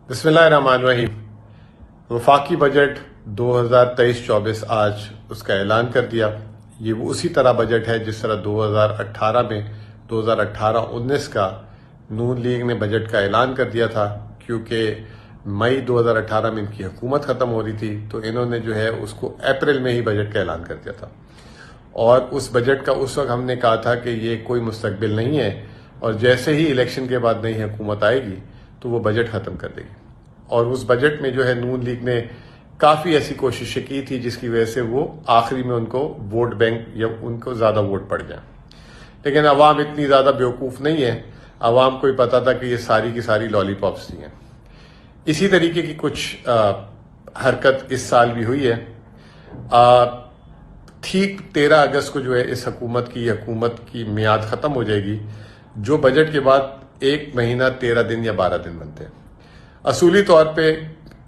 بسم اللہ الرحمن الرحیم۔ وفاقی بجٹ 2023-24 آج اس کا اعلان کر دیا۔ یہ وہ اسی طرح بجٹ ہے جس طرح 2018 میں 2018-19 کا نون لیگ نے بجٹ کا اعلان کر دیا تھا، کیونکہ مئی 2018 میں ان کی حکومت ختم ہو رہی تھی تو انہوں نے جو ہے اس کو اپریل میں ہی بجٹ کا اعلان کر دیا تھا، اور اس بجٹ کا اس وقت ہم نے کہا تھا کہ یہ کوئی مستقبل نہیں ہے، اور جیسے ہی الیکشن کے بعد نئی حکومت آئے گی تو وہ بجٹ ختم کر دے گی۔ اور اس بجٹ میں جو ہے نون لیگ نے کافی ایسی کوششیں کی تھی جس کی وجہ سے وہ آخری میں ان کو ووٹ بینک یا ان کو زیادہ ووٹ پڑ جائیں، لیکن عوام اتنی زیادہ بیوقوف نہیں ہے، عوام کو ہی پتا تھا کہ یہ ساری کی ساری لالی پاپس تھی ہیں۔ اسی طریقے کی کچھ حرکت اس سال بھی ہوئی ہے۔ ٹھیک 13 اگست کو جو ہے اس حکومت کی میعاد ختم ہو جائے گی، جو بجٹ کے بعد 1 مہینہ 13 دن یا 12 دن بنتے ہیں۔ اصولی طور پہ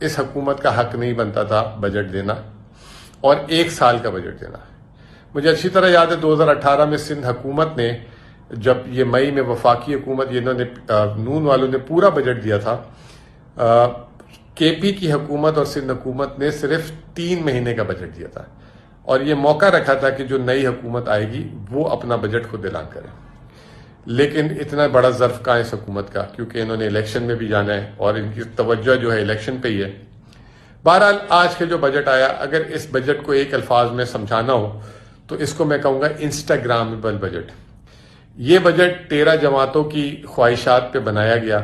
اس حکومت کا حق نہیں بنتا تھا بجٹ دینا اور 1 سال کا بجٹ دینا۔ مجھے اچھی طرح یاد ہے 2018 میں سندھ حکومت نے جب یہ مئی میں وفاقی حکومت انہوں نے نون والوں نے پورا بجٹ دیا تھا، کے پی کی حکومت اور سندھ حکومت نے صرف 3 مہینے کا بجٹ دیا تھا، اور یہ موقع رکھا تھا کہ جو نئی حکومت آئے گی وہ اپنا بجٹ خود اعلان کرے۔ لیکن اتنا بڑا ظرف کہاں ہے اس حکومت کا، کیونکہ انہوں نے الیکشن میں بھی جانا ہے اور ان کی توجہ جو ہے الیکشن پہ ہی ہے۔ بہرحال آج کے جو بجٹ آیا، اگر اس بجٹ کو ایک الفاظ میں سمجھانا ہو تو اس کو میں کہوں گا انسٹاگرامبل بجٹ۔ یہ بجٹ 13 جماعتوں کی خواہشات پہ بنایا گیا،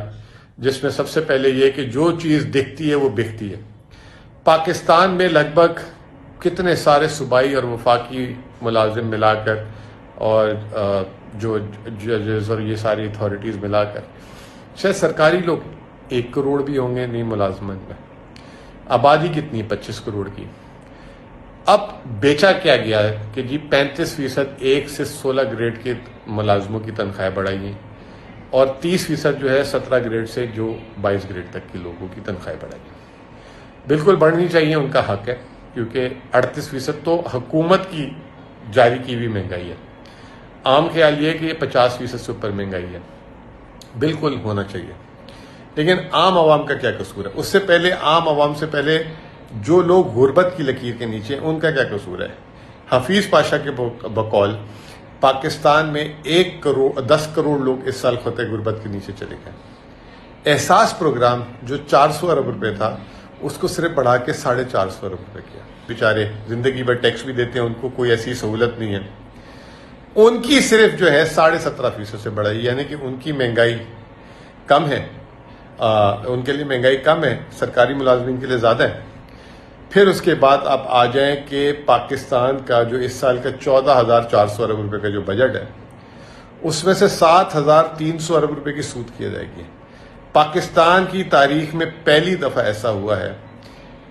جس میں سب سے پہلے یہ کہ جو چیز دکھتی ہے وہ بکتی ہے۔ پاکستان میں لگ بھگ کتنے سارے صوبائی اور وفاقی ملازم ملا کر اور جو ججز اور یہ ساری اتھارٹیز ملا کر شاید سرکاری لوگ 1 کروڑ بھی ہوں گے نہیں ملازمت میں۔ آبادی کتنی 25 کروڑ کی۔ اب بیچا کیا گیا ہے کہ جی 35% 1 سے 16 گریڈ کے ملازموں کی تنخواہیں بڑھائی ہیں، اور 30% جو ہے 17 گریڈ سے جو 22 گریڈ تک کے لوگوں کی تنخواہیں بڑھائی ہیں۔ بالکل بڑھنی چاہیے، ان کا حق ہے، کیونکہ 38% تو حکومت کی جاری کی ہوئی مہنگائی ہے۔ عام خیال یہ ہے کہ یہ 50% سے اوپر مہنگائی ہے، بالکل ہونا چاہیے۔ لیکن عام عوام کا کیا قصور ہے؟ اس سے پہلے عام عوام سے پہلے جو لوگ غربت کی لکیر کے نیچے، ان کا کیا قصور ہے؟ حفیظ پاشا کے بقول پاکستان میں 10 کروڑ لوگ اس سال خطے غربت کے نیچے چلے گئے۔ احساس پروگرام جو 400 ارب روپے تھا، اس کو صرف بڑھا کے 450 ارب روپے کیا۔ بیچارے زندگی بھر ٹیکس بھی دیتے ہیں، ان کو کوئی ایسی سہولت نہیں ہے، ان کی صرف جو ہے 17.5% سے بڑھائی، یعنی کہ ان کی مہنگائی کم ہے، ان کے لیے مہنگائی کم ہے، سرکاری ملازمین کے لیے زیادہ ہے۔ پھر اس کے بعد آپ آ جائیں کہ پاکستان کا جو اس سال کا 14,400 ارب روپے کا جو بجٹ ہے، اس میں سے 7,300 ارب روپے کی سود کی جائے گی۔ پاکستان کی تاریخ میں پہلی دفعہ ایسا ہوا ہے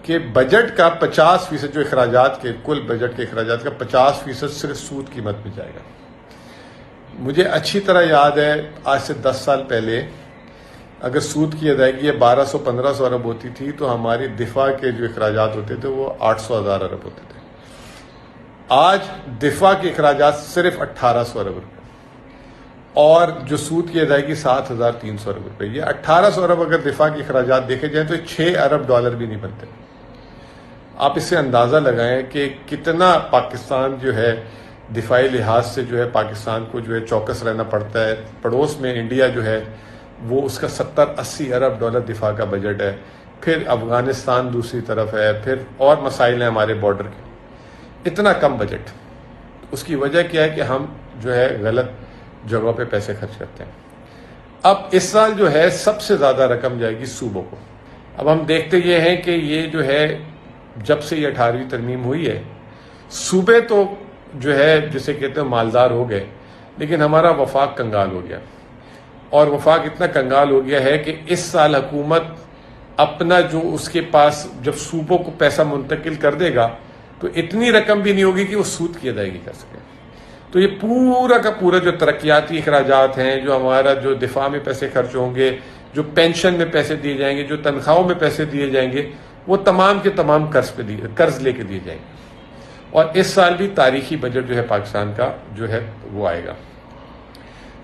کہ بجٹ کا 50% جو اخراجات کے کل بجٹ کے اخراجات کا 50% صرف سود قیمت میں جائے گا۔ مجھے اچھی طرح یاد ہے آج سے 10 سال پہلے اگر سود کی ادائیگی 1,200-1,500 ارب ہوتی تھی تو ہماری دفاع کے جو اخراجات ہوتے تھے وہ 800,000 ارب ہوتے تھے۔ آج دفاع کے اخراجات صرف 1,800 ارب روپے، اور جو سود کی ادائیگی 7,300 ارب روپے۔ یہ 1,800 ارب اگر دفاع کے اخراجات دیکھے جائیں تو 6 ارب ڈالر بھی نہیں بنتے۔ آپ اس سے اندازہ لگائیں کہ کتنا پاکستان جو ہے دفاعی لحاظ سے جو ہے پاکستان کو جو ہے چوکس رہنا پڑتا ہے۔ پڑوس میں انڈیا جو ہے وہ اس کا 70-80 ارب ڈالر دفاع کا بجٹ ہے، پھر افغانستان دوسری طرف ہے، پھر اور مسائل ہیں ہمارے بارڈر کے۔ اتنا کم بجٹ، اس کی وجہ کیا ہے کہ ہم جو ہے غلط جگہوں پہ پیسے خرچ کرتے ہیں۔ اب اس سال جو ہے سب سے زیادہ رقم جائے گی صوبوں کو۔ اب ہم دیکھتے یہ ہیں کہ یہ جو ہے جب سے یہ 18ویں ترمیم ہوئی ہے، صوبے تو جو ہے جسے کہتے ہیں مالدار ہو گئے، لیکن ہمارا وفاق کنگال ہو گیا، اور وفاق اتنا کنگال ہو گیا ہے کہ اس سال حکومت اپنا جو اس کے پاس جب صوبوں کو پیسہ منتقل کر دے گا تو اتنی رقم بھی نہیں ہوگی کہ وہ سود کی ادائیگی کر سکے۔ تو یہ پورا کا پورا جو ترقیاتی اخراجات ہیں، جو ہمارا جو دفاع میں پیسے خرچ ہوں گے، جو پینشن میں پیسے دیے جائیں گے، جو تنخواہوں میں پیسے دیے جائیں گے، وہ تمام کے تمام قرض لے کے دیے جائیں گے۔ اور اس سال بھی تاریخی بجٹ جو ہے پاکستان کا جو ہے وہ آئے گا۔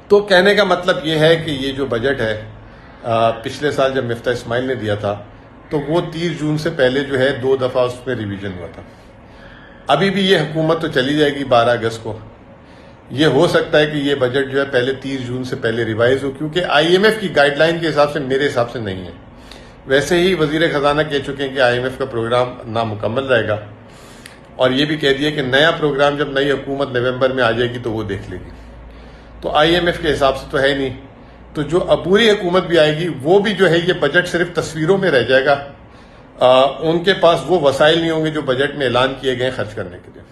تو کہنے کا مطلب یہ ہے کہ یہ جو بجٹ ہے پچھلے سال جب مفتاح اسماعیل نے دیا تھا تو وہ 30 جون سے پہلے جو ہے 2 دفعہ اس میں ریویژن ہوا تھا. ابھی بھی یہ حکومت تو چلی جائے گی 12 اگست کو. یہ ہو سکتا ہے کہ یہ بجٹ جو ہے پہلے 30 جون سے پہلے ریوائز ہو، کیونکہ آئی ایم ایف کی گائیڈ لائن کے حساب سے میرے حساب سے نہیں ہے. ویسے ہی وزیر خزانہ کہہ چکے ہیں کہ آئی ایم ایف کا پروگرام نامکمل رہے گا، اور یہ بھی کہہ دیا کہ نیا پروگرام جب نئی حکومت نومبر میں آ جائے گی تو وہ دیکھ لے گی. تو آئی ایم ایف کے حساب سے تو ہے نہیں. تو جو عبوری حکومت بھی آئے گی وہ بھی جو ہے یہ بجٹ صرف تصویروں میں رہ جائے گا. ان کے پاس وہ وسائل نہیں ہوں گے جو بجٹ میں اعلان کیے گئے خرچ کرنے کے لیے.